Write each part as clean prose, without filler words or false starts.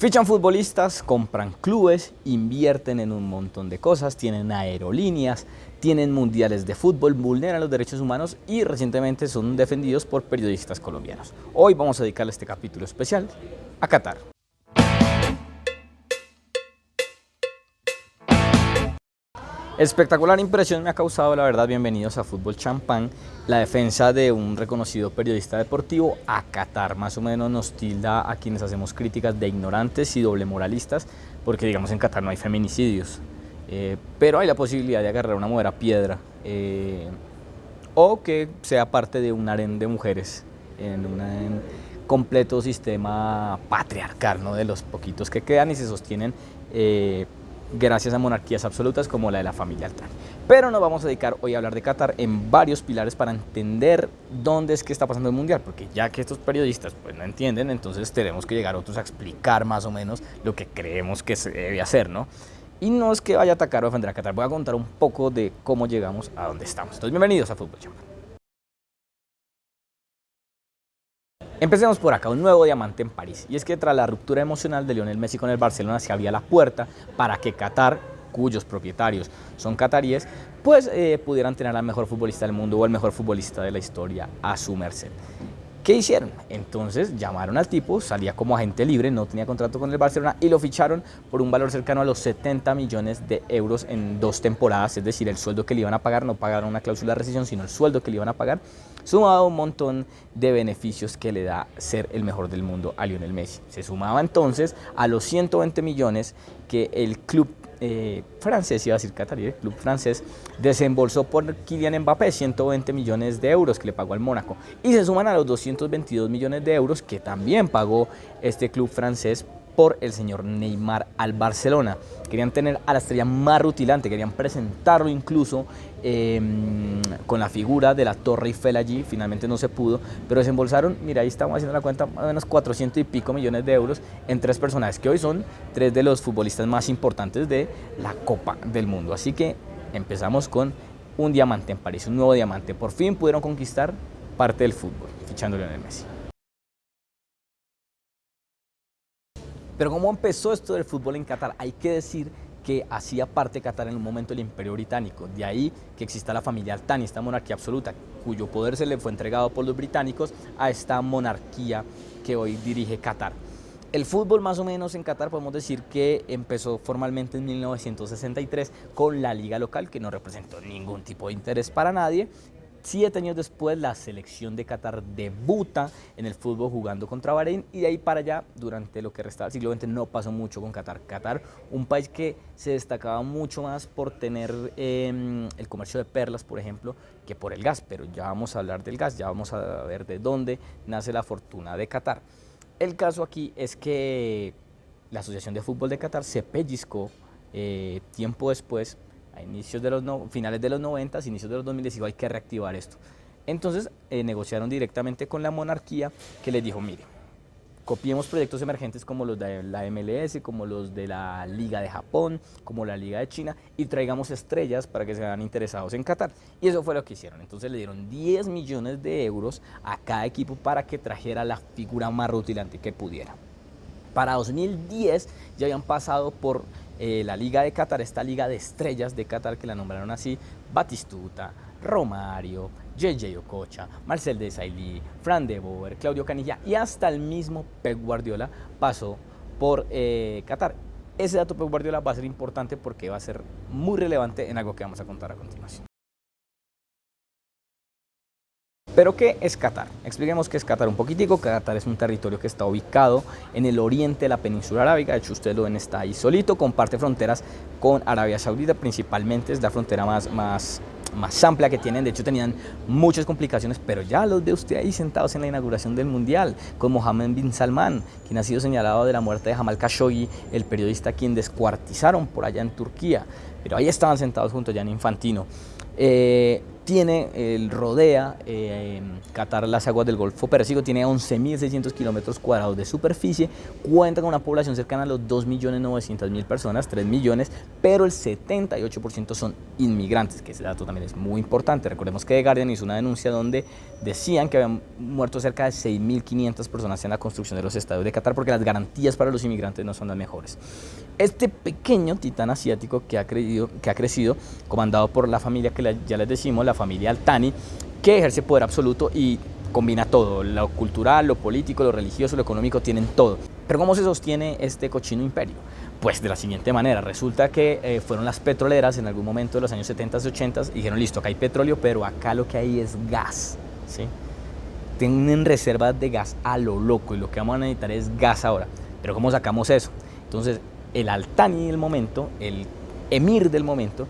Fichan futbolistas, compran clubes, invierten en un montón de cosas, tienen aerolíneas, tienen mundiales de fútbol, vulneran los derechos humanos y recientemente son defendidos por periodistas colombianos. Hoy vamos a dedicarle este capítulo especial a Qatar. Espectacular impresión me ha causado, la verdad. Bienvenidos a Fútbol Champán, la defensa de un reconocido periodista deportivo a Qatar. Más o menos nos tilda a quienes hacemos críticas de ignorantes y doble moralistas, porque digamos en Qatar no hay feminicidios, pero hay la posibilidad de agarrar una mujer a piedra o que sea parte de un harén de mujeres en un completo sistema patriarcal, ¿no? De los poquitos que quedan y se sostienen gracias a monarquías absolutas como la de la familia Altani. Pero nos vamos a dedicar hoy a hablar de Qatar en varios pilares para entender dónde es que está pasando el mundial, porque ya que estos periodistas pues no entienden, entonces tenemos que llegar otros a explicar más o menos lo que creemos que se debe hacer, ¿no? Y no es que vaya a atacar o defender a Qatar, voy a contar un poco de cómo llegamos a donde estamos. Entonces, bienvenidos a Fútbol Champán. Empecemos por acá, un nuevo diamante en París, y es que tras la ruptura emocional de Lionel Messi con el Barcelona se abría la puerta para que Qatar, cuyos propietarios son cataríes, pues pudieran tener al mejor futbolista del mundo o el mejor futbolista de la historia a su merced. ¿Qué hicieron? Entonces llamaron al tipo, salía como agente libre, no tenía contrato con el Barcelona y lo ficharon por un valor cercano a los 70 millones de euros en 2 temporadas, es decir, el sueldo que le iban a pagar, no pagaron una cláusula de rescisión, sino el sueldo que le iban a pagar, sumado a un montón de beneficios que le da ser el mejor del mundo a Lionel Messi. Se sumaba entonces a los 120 millones que el club francés, iba a decir catarí, el club francés desembolsó por Kylian Mbappé, 120 millones de euros que le pagó al Mónaco, y se suman a los 222 millones de euros que también pagó este club francés por el señor Neymar al Barcelona. Querían tener a la estrella más rutilante, querían presentarlo incluso con la figura de la Torre Eiffel allí, finalmente no se pudo, pero desembolsaron, mira, ahí estamos haciendo la cuenta, más o menos 400 y pico millones de euros en 3 personajes que hoy son 3 de los futbolistas más importantes de la Copa del Mundo. Así que empezamos con un diamante en París, un nuevo diamante. Por fin pudieron conquistar parte del fútbol, fichando a Lionel Messi. Pero ¿cómo empezó esto del fútbol en Qatar? Hay que decir que hacía parte de Qatar en un momento del Imperio Británico, de ahí que exista la familia Altani, esta monarquía absoluta, cuyo poder se le fue entregado por los británicos a esta monarquía que hoy dirige Qatar. El fútbol más o menos en Qatar podemos decir que empezó formalmente en 1963 con la liga local, que no representó ningún tipo de interés para nadie. 7 años después, la selección de Qatar debuta en el fútbol jugando contra Bahrein, y de ahí para allá, durante lo que restaba del siglo XX, no pasó mucho con Qatar. Qatar, un país que se destacaba mucho más por tener el comercio de perlas, por ejemplo, que por el gas, pero ya vamos a hablar del gas, ya vamos a ver de dónde nace la fortuna de Qatar. El caso aquí es que la Asociación de Fútbol de Qatar se pellizcó tiempo después, a inicios de finales de los 90, inicios de los 2000, dijo hay que reactivar esto. Entonces negociaron directamente con la monarquía, que les dijo, mire, copiemos proyectos emergentes como los de la MLS, como los de la Liga de Japón, como la Liga de China, y traigamos estrellas para que se vean interesados en Qatar. Y eso fue lo que hicieron. Entonces le dieron 10 millones de euros a cada equipo para que trajera la figura más rutilante que pudiera. Para 2010 ya habían pasado por la Liga de Qatar, esta Liga de Estrellas de Qatar, que la nombraron así, Batistuta, Romario, JJ Okocha, Marcel Desailly, Fran de Boer, Claudio Canilla, y hasta el mismo Pep Guardiola pasó por Qatar. Ese dato Pep Guardiola va a ser importante porque va a ser muy relevante en algo que vamos a contar a continuación. ¿Pero qué es Qatar? Expliquemos qué es Qatar un poquitico. Qatar es un territorio que está ubicado en el oriente de la península arábiga. De hecho, ustedes lo ven, está ahí solito, comparte fronteras con Arabia Saudita, principalmente es la frontera más amplia que tienen. De hecho, tenían muchas complicaciones, pero ya los ve usted ahí sentados en la inauguración del Mundial, con Mohammed bin Salman, quien ha sido señalado de la muerte de Jamal Khashoggi, el periodista a quien descuartizaron por allá en Turquía. Pero ahí estaban sentados junto a Gianni Infantino. rodea Qatar las aguas del Golfo Pérsico, tiene 11.600 kilómetros cuadrados de superficie, cuenta con una población cercana a los 2.900.000 personas, 3 millones, pero el 78% son inmigrantes, que ese dato también es muy importante. Recordemos que The Guardian hizo una denuncia donde decían que habían muerto cerca de 6.500 personas en la construcción de los estadios de Qatar porque las garantías para los inmigrantes no son las mejores. Este pequeño titán asiático que ha crecido, comandado por la familia que ya les decimos, la familia Al Thani, que ejerce poder absoluto y combina todo, lo cultural, lo político, lo religioso, lo económico, tienen todo. Pero ¿cómo se sostiene este cochino imperio? Pues de la siguiente manera, resulta que fueron las petroleras en algún momento de los años 70 y 80 y dijeron, listo, acá hay petróleo, pero acá lo que hay es gas, ¿sí? Tienen reservas de gas a lo loco y lo que vamos a necesitar es gas ahora. Pero ¿cómo sacamos eso? Entonces, el Al Thani del momento, el emir del momento,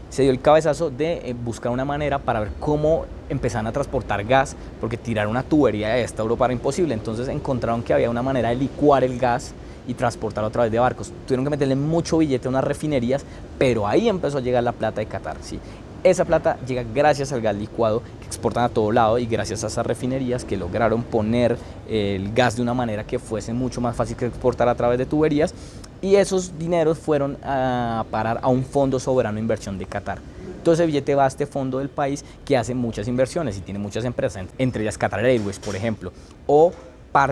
se dio el cabezazo de buscar una manera para ver cómo empezaban a transportar gas, porque tirar una tubería de esta Europa era imposible. Entonces encontraron que había una manera de licuar el gas y transportarlo a través de barcos. Tuvieron que meterle mucho billete a unas refinerías, pero ahí empezó a llegar la plata de Qatar, ¿sí? Esa plata llega gracias al gas licuado que exportan a todo lado y gracias a esas refinerías que lograron poner el gas de una manera que fuese mucho más fácil que exportar a través de tuberías, y esos dineros fueron a parar a un fondo soberano de inversión de Qatar. Todo ese billete va a este fondo del país que hace muchas inversiones y tiene muchas empresas, entre ellas Qatar Airways, por ejemplo, o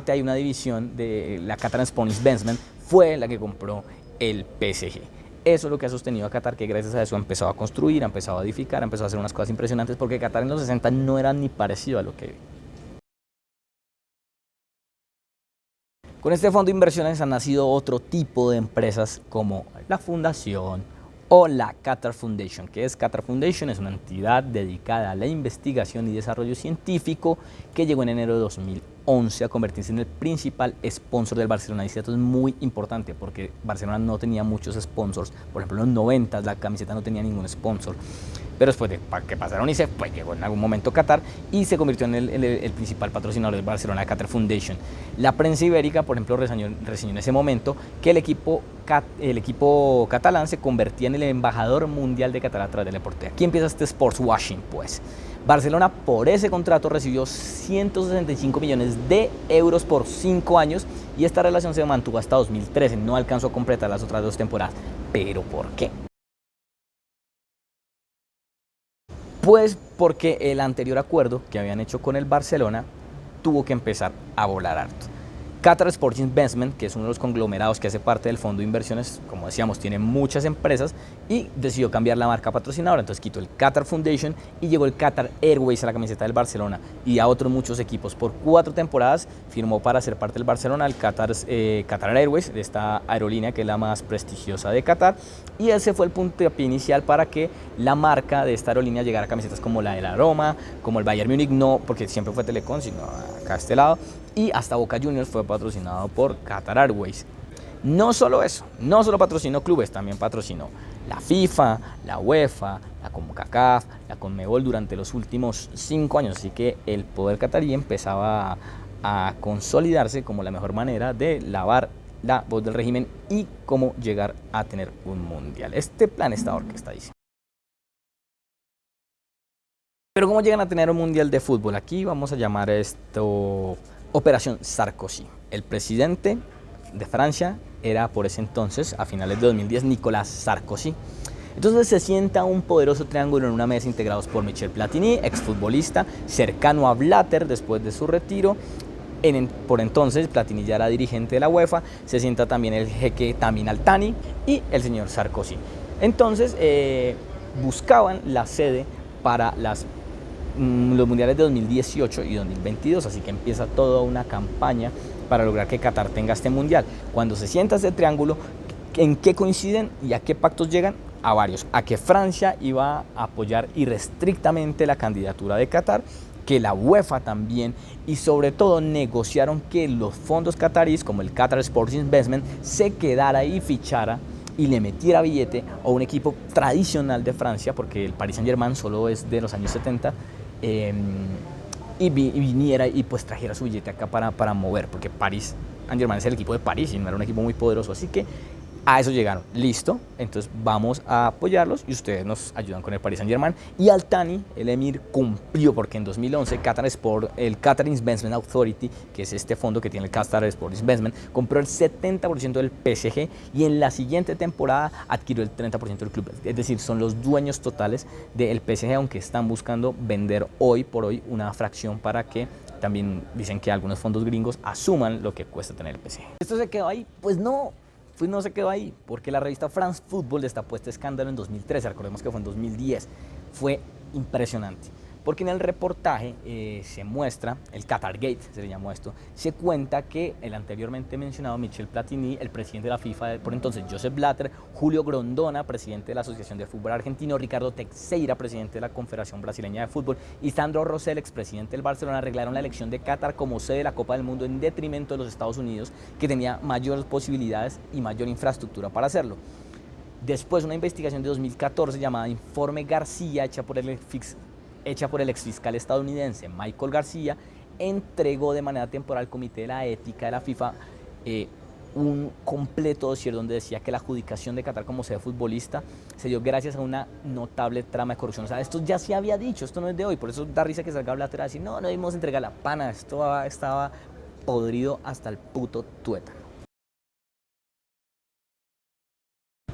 hay una división de la Qatar Sports Investment, fue la que compró el PSG. Eso es lo que ha sostenido a Qatar, que gracias a eso ha empezado a construir, ha empezado a edificar, ha empezado a hacer unas cosas impresionantes, porque Qatar en los 60 no era ni parecido a lo que... Con este fondo de inversiones han nacido otro tipo de empresas como la Fundación o la Qatar Foundation. ¿Qué es Qatar Foundation? Es una entidad dedicada a la investigación y desarrollo científico que llegó en enero de 2011 a convertirse en el principal sponsor del Barcelona. Y esto es muy importante porque Barcelona no tenía muchos sponsors. Por ejemplo, en los 90 la camiseta no tenía ningún sponsor. Pero después de que pasaron UNICEF, pues llegó en algún momento Qatar y se convirtió en el principal patrocinador del Barcelona, la Qatar Foundation. La prensa ibérica, por ejemplo, reseñó en ese momento que el equipo catalán se convertía en el embajador mundial de Qatar a través del deporte. Aquí empieza este sports washing, pues. Barcelona por ese contrato recibió 165 millones de euros por 5 años y esta relación se mantuvo hasta 2013, no alcanzó a completar las otras 2 temporadas. ¿Pero por qué? Pues porque el anterior acuerdo que habían hecho con el Barcelona tuvo que empezar a volar harto. Qatar Sports Investment, que es uno de los conglomerados que hace parte del fondo de inversiones, como decíamos, tiene muchas empresas y decidió cambiar la marca patrocinadora. Entonces quitó el Qatar Foundation y llegó el Qatar Airways a la camiseta del Barcelona y a otros muchos equipos. Por 4 temporadas firmó para ser parte del Barcelona el Qatar Airways, de esta aerolínea que es la más prestigiosa de Qatar, y ese fue el punto de pie inicial para que la marca de esta aerolínea llegara a camisetas como la de la Roma, como el Bayern Múnich, no porque siempre fue Telecom, sino acá a este lado, y hasta Boca Juniors fue patrocinado por Qatar Airways. No solo eso, no solo patrocinó clubes, también patrocinó la FIFA, la UEFA, la CONCACAF, la CONMEBOL durante los últimos 5 años, así que el poder catarí empezaba a consolidarse como la mejor manera de lavar la voz del régimen y cómo llegar a tener un mundial. Este plan está orquestadísimo. Pero ¿cómo llegan a tener un mundial de fútbol? Aquí vamos a llamar esto Operación Sarkozy. El presidente de Francia era por ese entonces, a finales de 2010, Nicolas Sarkozy. Entonces se sienta un poderoso triángulo en una mesa integrados por Michel Platini, exfutbolista, cercano a Blatter después de su retiro. Por entonces Platini ya era dirigente de la UEFA, se sienta también el jeque Tamim Al Thani y el señor Sarkozy. Entonces buscaban la sede para los mundiales de 2018 y 2022, así que empieza toda una campaña para lograr que Qatar tenga este mundial. Cuando se sienta este triángulo, ¿en qué coinciden y a qué pactos llegan? A varios. A que Francia iba a apoyar irrestrictamente la candidatura de Qatar, que la UEFA también, y sobre todo negociaron que los fondos cataríes como el Qatar Sports Investment se quedara y fichara y le metiera billete a un equipo tradicional de Francia, porque el Paris Saint-Germain solo es de los años 70, y viniera y pues trajera su billete acá para mover, porque Paris Saint-Germain es el equipo de París y no era un equipo muy poderoso, así que A eso llegaron, listo, entonces vamos a apoyarlos y ustedes nos ayudan con el Paris Saint-Germain. Y Al Thani, el emir, cumplió porque en 2011 Qatar Sport, el Qatar Investment Authority, que es este fondo que tiene el Qatar Sport Investment, compró el 70% del PSG y en la siguiente temporada adquirió el 30% del club. Es decir, son los dueños totales del PSG, aunque están buscando vender hoy por hoy una fracción para que también dicen que algunos fondos gringos asuman lo que cuesta tener el PSG. ¿Esto se quedó ahí? Pues no. Pues no se quedó ahí, porque la revista France Football destapó este escándalo en 2013, recordemos que fue en 2010. Fue impresionante, porque en el reportaje se muestra, el Qatar Gate se le llamó esto, se cuenta que el anteriormente mencionado Michel Platini, el presidente de la FIFA por entonces, Joseph Blatter, Julio Grondona, presidente de la Asociación de Fútbol Argentino, Ricardo Teixeira, presidente de la Confederación Brasileña de Fútbol, y Sandro Rosell, expresidente del Barcelona, arreglaron la elección de Qatar como sede de la Copa del Mundo en detrimento de los Estados Unidos, que tenía mayores posibilidades y mayor infraestructura para hacerlo. Después, una investigación de 2014 llamada Informe García, hecha por el exfiscal estadounidense Michael García, entregó de manera temporal al Comité de la Ética de la FIFA un completo dossier donde decía que la adjudicación de Qatar como sede futbolista se dio gracias a una notable trama de corrupción. O sea, esto ya se había dicho, esto no es de hoy, por eso da risa que salga Blatter a decir, no debimos entregar la pana, esto estaba podrido hasta el puto tuétano.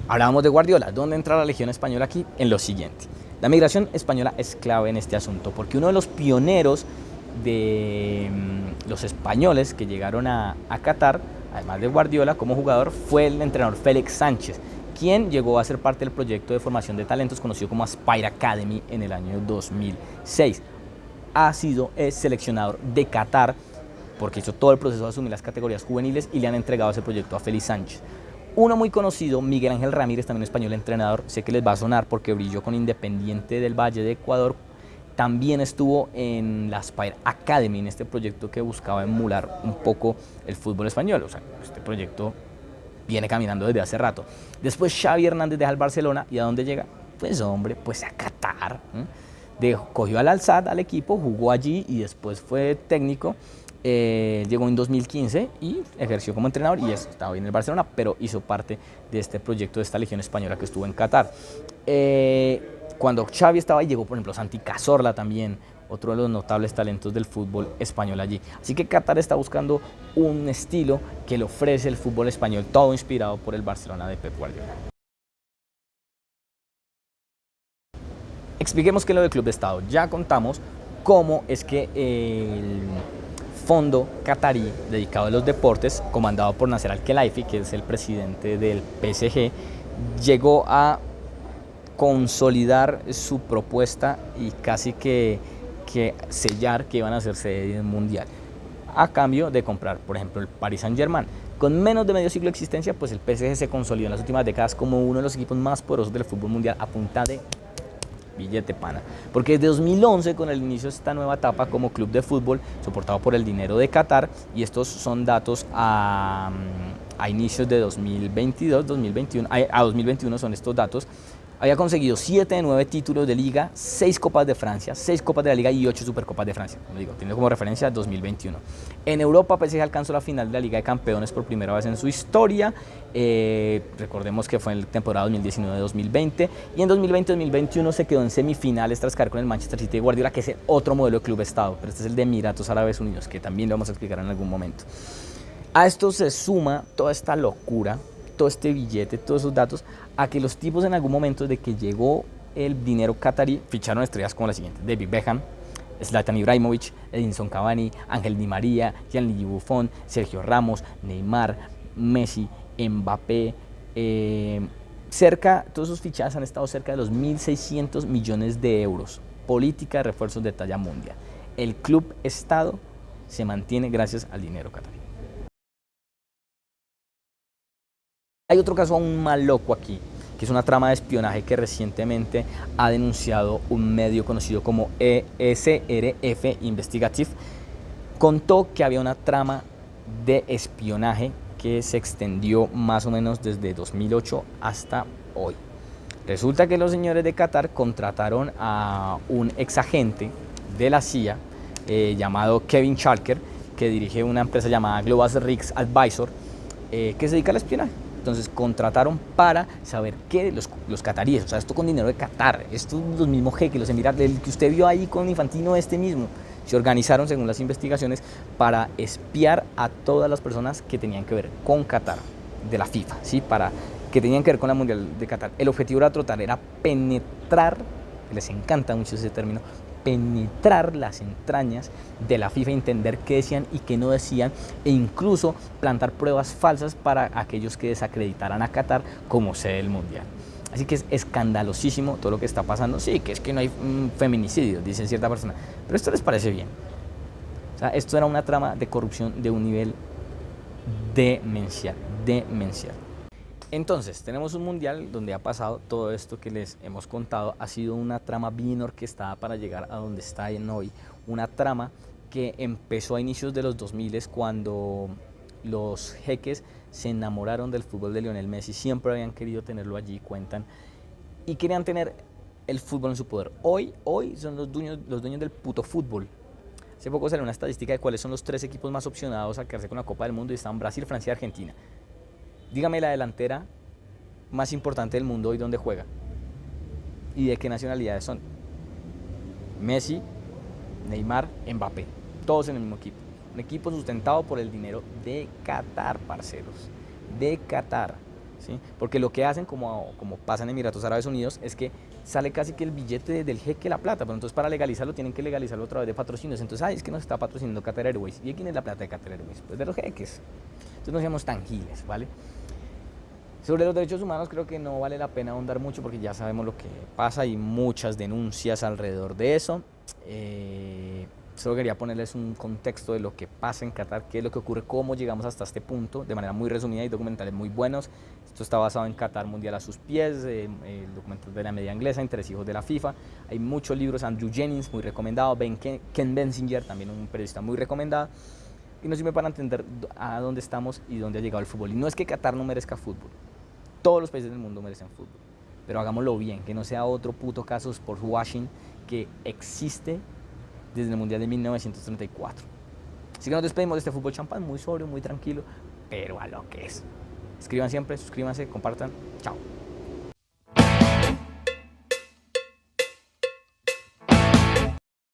Hablábamos de Guardiola. ¿Dónde entra la Legión Española aquí? En lo siguiente. La migración española es clave en este asunto, porque uno de los pioneros de los españoles que llegaron a Qatar, además de Guardiola como jugador, fue el entrenador Félix Sánchez, quien llegó a ser parte del proyecto de formación de talentos conocido como Aspire Academy en el año 2006. Ha sido seleccionador de Qatar porque hizo todo el proceso de asumir las categorías juveniles y le han entregado ese proyecto a Félix Sánchez. Uno muy conocido, Miguel Ángel Ramírez, también español entrenador, sé que les va a sonar porque brilló con Independiente del Valle de Ecuador, también estuvo en la Aspire Academy, en este proyecto que buscaba emular un poco el fútbol español. O sea, este proyecto viene caminando desde hace rato. Después Xavi Hernández deja el Barcelona, ¿y a dónde llega? Pues hombre, pues a Qatar. Cogió al Al-Sadd al equipo, jugó allí y después fue técnico. Llegó en 2015 y ejerció como entrenador y estaba bien en el Barcelona, pero hizo parte de este proyecto de esta Legión Española que estuvo en Qatar. Cuando Xavi estaba ahí, llegó por ejemplo Santi Cazorla también, otro de los notables talentos del fútbol español allí. Así que Qatar está buscando un estilo que le ofrece el fútbol español, todo inspirado por el Barcelona de Pep Guardiola. Expliquemos qué es lo del Club de Estado. Ya contamos cómo es que el fondo catarí dedicado a los deportes, comandado por Nasser Al-Khelaifi, que es el presidente del PSG, llegó a consolidar su propuesta y casi que sellar que iban a ser sede del mundial, a cambio de comprar, por ejemplo, el Paris Saint-Germain. Con menos de medio siglo de existencia, pues el PSG se consolidó en las últimas décadas como uno de los equipos más poderosos del fútbol mundial a punta de billete pana, porque desde 2011 con el inicio de esta nueva etapa como club de fútbol soportado por el dinero de Qatar, y estos son datos a inicios de 2022, 2021, a 2021 son estos datos, había conseguido 7 de 9 títulos de liga, 6 copas de Francia, 6 copas de la liga y 8 supercopas de Francia, como digo, teniendo como referencia 2021. En Europa PSG alcanzó la final de la Liga de Campeones por primera vez en su historia, recordemos que fue en la temporada 2019-2020 y en 2020-2021 se quedó en semifinales tras caer con el Manchester City de Guardiola, que es el otro modelo de club estado, pero este es el de Emiratos Árabes Unidos, que también lo vamos a explicar en algún momento. A esto se suma toda esta locura, todo este billete, todos esos datos, a que los tipos en algún momento de que llegó el dinero catarí ficharon estrellas como la siguiente: David Beckham, Zlatan Ibrahimovic, Edinson Cavani, Ángel Di María, Gianluigi Buffon, Sergio Ramos, Neymar, Messi, Mbappé. Todos esos fichajes han estado cerca de los 1.600 millones de euros. Política de refuerzos de talla mundial. El club Estado se mantiene gracias al dinero catarí. Hay otro caso aún más loco aquí, que es una trama de espionaje que recientemente ha denunciado un medio conocido como ESRF Investigative. Contó que había una trama de espionaje que se extendió más o menos desde 2008 hasta hoy. Resulta que los señores de Qatar contrataron a un exagente de la CIA llamado Kevin Schalker, que dirige una empresa llamada Global Risks Advisor, que se dedica al espionaje. Entonces contrataron para saber qué los cataríes, o sea, esto con dinero de Qatar, estos los mismos jeques, los emiratos, el que usted vio ahí con Infantino, este mismo, se organizaron según las investigaciones para espiar a todas las personas que tenían que ver con Qatar, de la FIFA, ¿sí? Para que tenían que ver con la Mundial de Qatar. El objetivo era tratar, era penetrar, les encanta mucho ese término, penetrar las entrañas de la FIFA, entender qué decían y qué no decían, e incluso plantar pruebas falsas para aquellos que desacreditaran a Qatar como sede del Mundial. Así que es escandalosísimo todo lo que está pasando. Sí, que es que no hay feminicidio, dicen cierta persona, pero esto les parece bien. O sea, esto era una trama de corrupción de un nivel demencial, demencial. Entonces, tenemos un mundial donde ha pasado todo esto que les hemos contado, ha sido una trama bien orquestada para llegar a donde está en hoy, una trama que empezó a inicios de los 2000 cuando los jeques se enamoraron del fútbol de Lionel Messi, siempre habían querido tenerlo allí, cuentan, y querían tener el fútbol en su poder. Hoy son los dueños del puto fútbol. Hace poco salió una estadística de cuáles son los 3 equipos más opcionados a quedarse con la Copa del Mundo y están Brasil, Francia y Argentina. Dígame la delantera más importante del mundo hoy dónde juega y de qué nacionalidades son. Messi, Neymar, Mbappé, todos en el mismo equipo. Un equipo sustentado por el dinero de Qatar, parceros, de Qatar, ¿sí? Porque lo que hacen, como pasa en Emiratos Árabes Unidos, es que sale casi que el billete del jeque la plata, pero entonces para legalizarlo tienen que legalizarlo a través de patrocinios. Entonces, es que nos está patrocinando Qatar Airways. ¿Y de quién es la plata de Qatar Airways? Pues de los jeques. Entonces no seamos tangibles, ¿vale? Sobre los derechos humanos creo que no vale la pena ahondar mucho porque ya sabemos lo que pasa, hay muchas denuncias alrededor de eso. Solo quería ponerles un contexto de lo que pasa en Qatar, qué es lo que ocurre, cómo llegamos hasta este punto, de manera muy resumida. Hay documentales muy buenos. Esto está basado en Qatar Mundial a sus pies, el documental de la media inglesa, Entresijos de la FIFA. Hay muchos libros, Andrew Jennings, muy recomendado, Ken Bensinger, también un periodista muy recomendado. Y nos sirve para entender a dónde estamos y dónde ha llegado el fútbol. Y no es que Qatar no merezca fútbol, todos los países del mundo merecen fútbol, pero hagámoslo bien, que no sea otro puto caso sports washing que existe desde el Mundial de 1934. Así que nos despedimos de este fútbol champán, muy sobrio, muy tranquilo, pero a lo que es. Escriban siempre, suscríbanse, compartan. Chao.